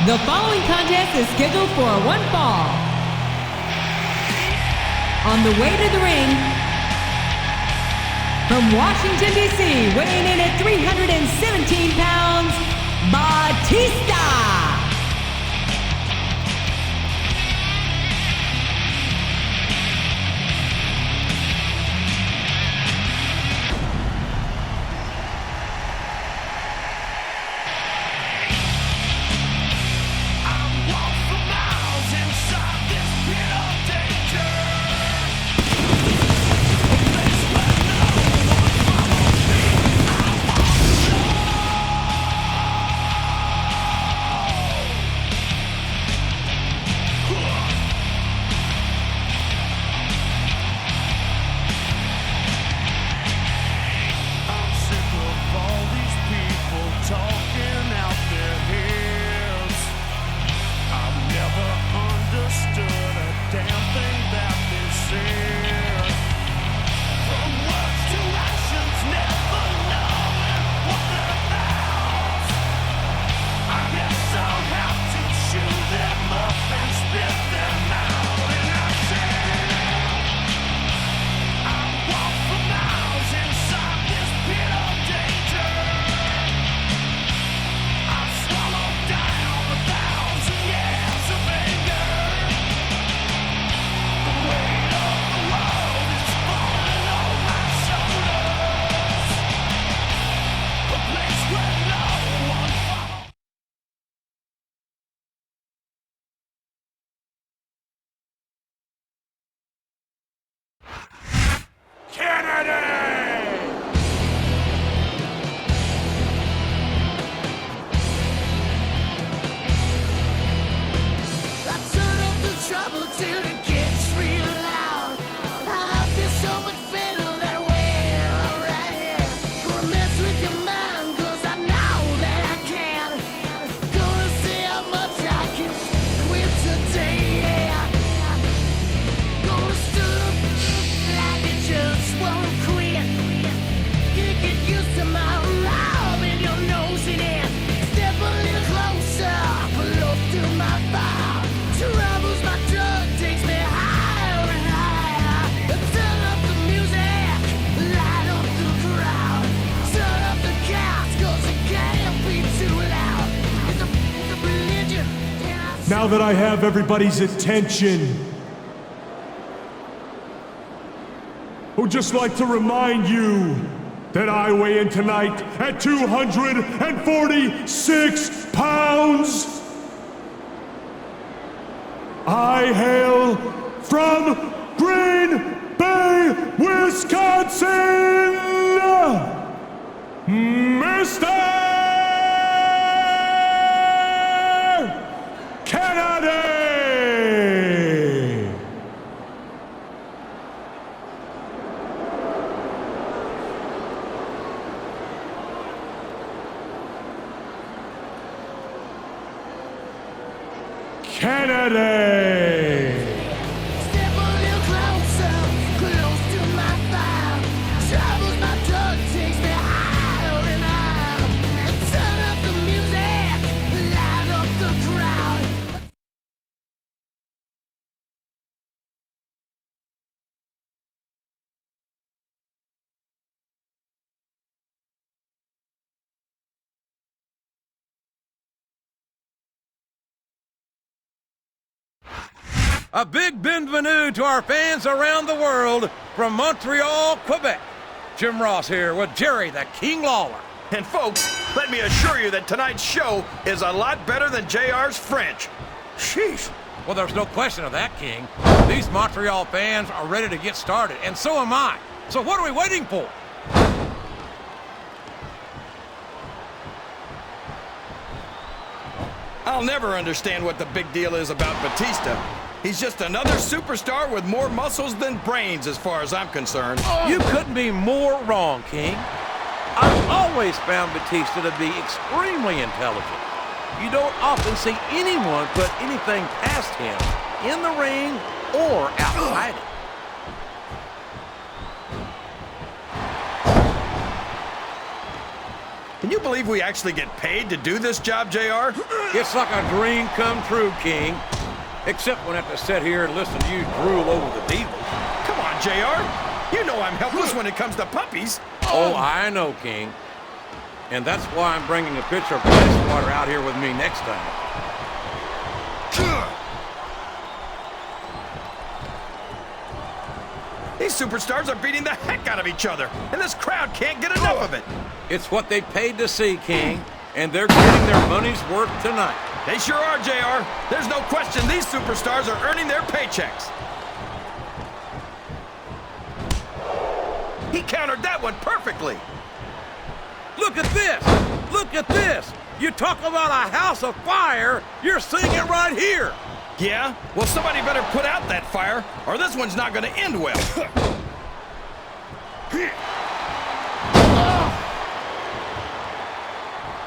The following contest is scheduled for one fall. On the way to the ring, from Washington, D.C., weighing in at 317 pounds, Batista. Now that I have everybody's attention, I would just like to remind you that I weigh in tonight at 246 pounds. I hail from Green Bay, Wisconsin, Mr. Kennedy! Step a little closer, close to my fire. Troubles my drug takes me higher and higher. Turn up the music, light up the crowd. A big bienvenue to our fans around the world from Montreal, Quebec. Jim Ross here with Jerry the King Lawler. And folks, let me assure you that tonight's show is a lot better than JR's French. Sheesh. Well, there's no question of that, King. These Montreal fans are ready to get started, and so am I. So what are we waiting for? I'll never understand what the big deal is about Batista. He's just another superstar with more muscles than brains as far as I'm concerned. You couldn't be more wrong, King. I've always found Batista to be extremely intelligent. You don't often see anyone put anything past him in the ring or outside it. Can you believe we actually get paid to do this job, JR? It's like a dream come true, King. Except when I have to sit here and listen to you drool over the Divas. Come on, JR. You know I'm helpless when it comes to puppies. Oh, I know, King. And that's why I'm bringing a pitcher of ice water out here with me next time. These superstars are beating the heck out of each other, and this crowd can't get enough of it. It's what they paid to see, King, and they're getting their money's worth tonight. They sure are, JR. There's no question these superstars are earning their paychecks. He countered that one perfectly. Look at this! Look at this! You talk about a house of fire, you're seeing it right here! Yeah? Well, somebody better put out that fire, or this one's not gonna end well.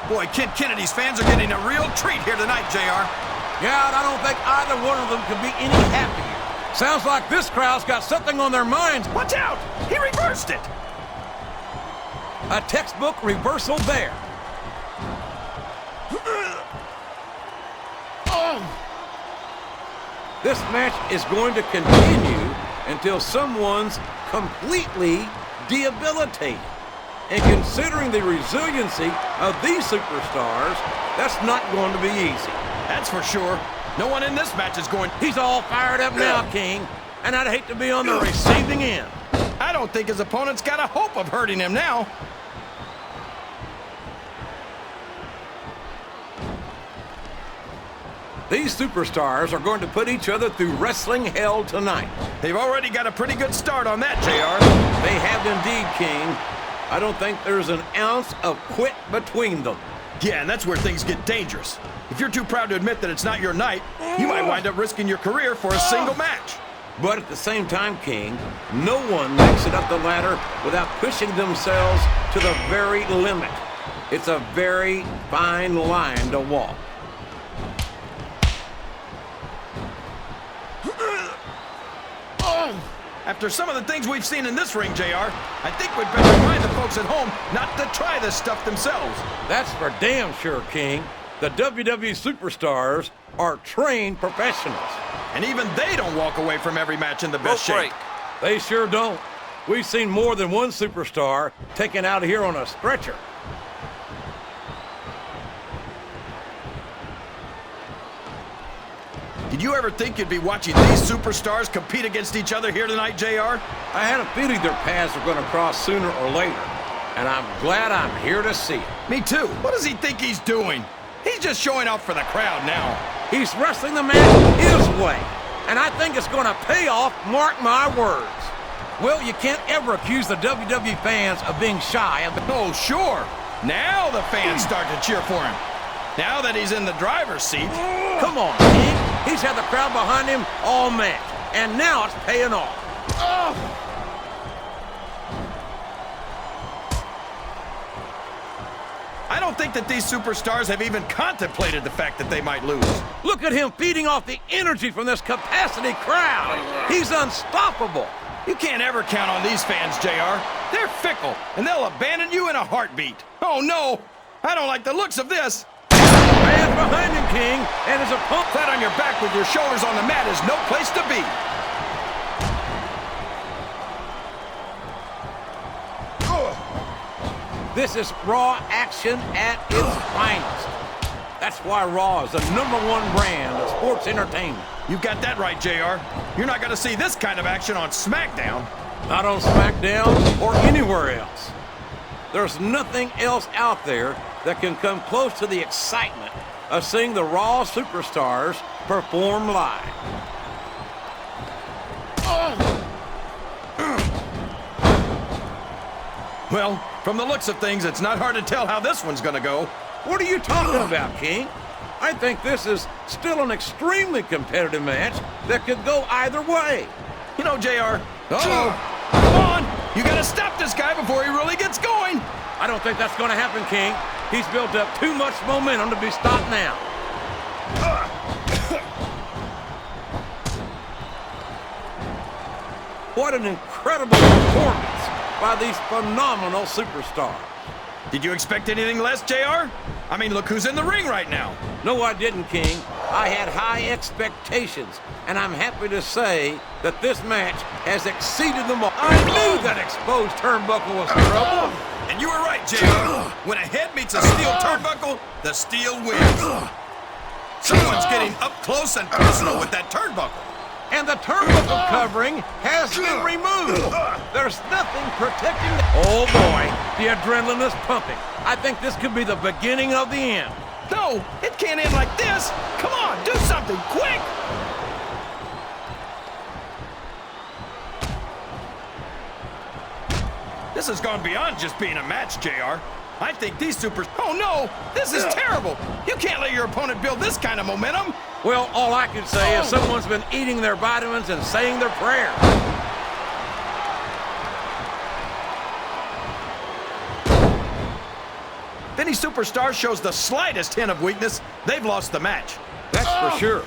Boy, Kid Kennedy's fans are getting a real treat here tonight, JR. Yeah, and I don't think either one of them could be any happier. Sounds like this crowd's got something on their minds. Watch out! He reversed it! A textbook reversal there. This match is going to continue until someone's completely debilitated. And considering the resiliency of these superstars, that's not going to be easy. That's for sure. No one in this match is going... He's all fired up now, King, and I'd hate to be on the receiving end. I don't think his opponent's got a hope of hurting him now. These superstars are going to put each other through wrestling hell tonight. They've already got a pretty good start on that, JR. They have indeed, King. I don't think there's an ounce of quit between them. Yeah, and that's where things get dangerous. If you're too proud to admit that it's not your night, you might wind up risking your career for a single match. But at the same time, King, no one makes it up the ladder without pushing themselves to the very limit. It's a very fine line to walk. After some of the things we've seen in this ring, JR, I think we'd better remind the folks at home not to try this stuff themselves. That's for damn sure, King. The WWE superstars are trained professionals. And even they don't walk away from every match in the best shape. They sure don't. We've seen more than one superstar taken out of here on a stretcher. Did you ever think you'd be watching these superstars compete against each other here tonight, JR? I had a feeling their paths were going to cross sooner or later, and I'm glad I'm here to see it. Me too. What does he think he's doing? He's just showing off for the crowd now. He's wrestling the match his way, and I think it's going to pay off, mark my words. Well, you can't ever accuse the WWE fans of being shy of the... Oh, sure. Now the fans start to cheer for him. Now that he's in the driver's seat. Come on, King. He's had the crowd behind him all match, and now it's paying off. I don't think that these superstars have even contemplated the fact that they might lose. Look at him feeding off the energy from this capacity crowd. He's unstoppable. You can't ever count on these fans, JR. They're fickle, and they'll abandon you in a heartbeat. Oh, no. I don't like the looks of this. Man behind him, King, and his opponent... Flat on your back with your shoulders on the mat is no place to be. This is Raw action at its finest. That's why Raw is the #1 brand of sports entertainment. You got that right, JR. You're not going to see this kind of action on SmackDown. Not on SmackDown or anywhere else. There's nothing else out there that can come close to the excitement of seeing the Raw superstars perform live. Well, from the looks of things, it's not hard to tell how this one's going to go. What are you talking about, King? I think this is still an extremely competitive match that could go either way. You know, JR, come on! You got to stop this guy before he really gets going. I don't think that's going to happen, King. He's built up too much momentum to be stopped now. What an incredible performance by these phenomenal superstars. Did you expect anything less, JR? I mean, look who's in the ring right now. No, I didn't, King. I had high expectations, and I'm happy to say that this match has exceeded them all. I knew that exposed turnbuckle was trouble. And you were right, JR. When a head meets a steel turnbuckle, the steel wins. Someone's getting up close and personal with that turnbuckle. And the turnbuckle covering has been removed. There's nothing protecting the... Oh, boy, the adrenaline is pumping. I think this could be the beginning of the end. No, it can't end like this. Come on, do something, quick! This has gone beyond just being a match, JR. I think these supers... Oh, no! This is terrible! You can't let your opponent build this kind of momentum! Well, all I can say is someone's been eating their vitamins and saying their prayers. If any superstar shows the slightest hint of weakness, they've lost the match. That's for sure.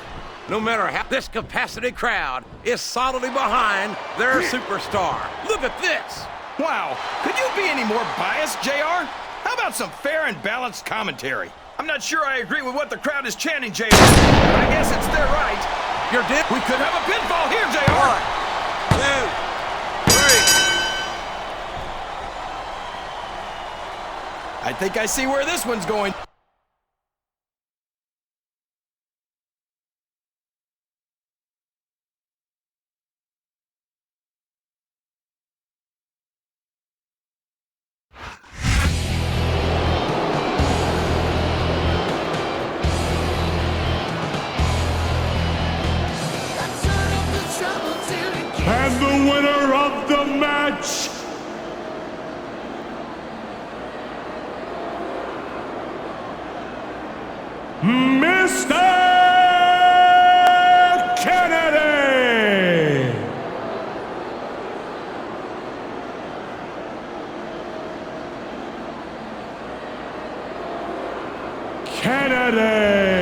No matter how this capacity crowd is solidly behind their superstar. Look at this. Wow, could you be any more biased, JR? How about some fair and balanced commentary? I'm not sure I agree with what the crowd is chanting, JR, but I guess it's their right. You're dead. We could have a pinfall here, JR. 1, 2, 3. I think I see where this one's going. And the winner of the match, Mr. Kennedy! Kennedy!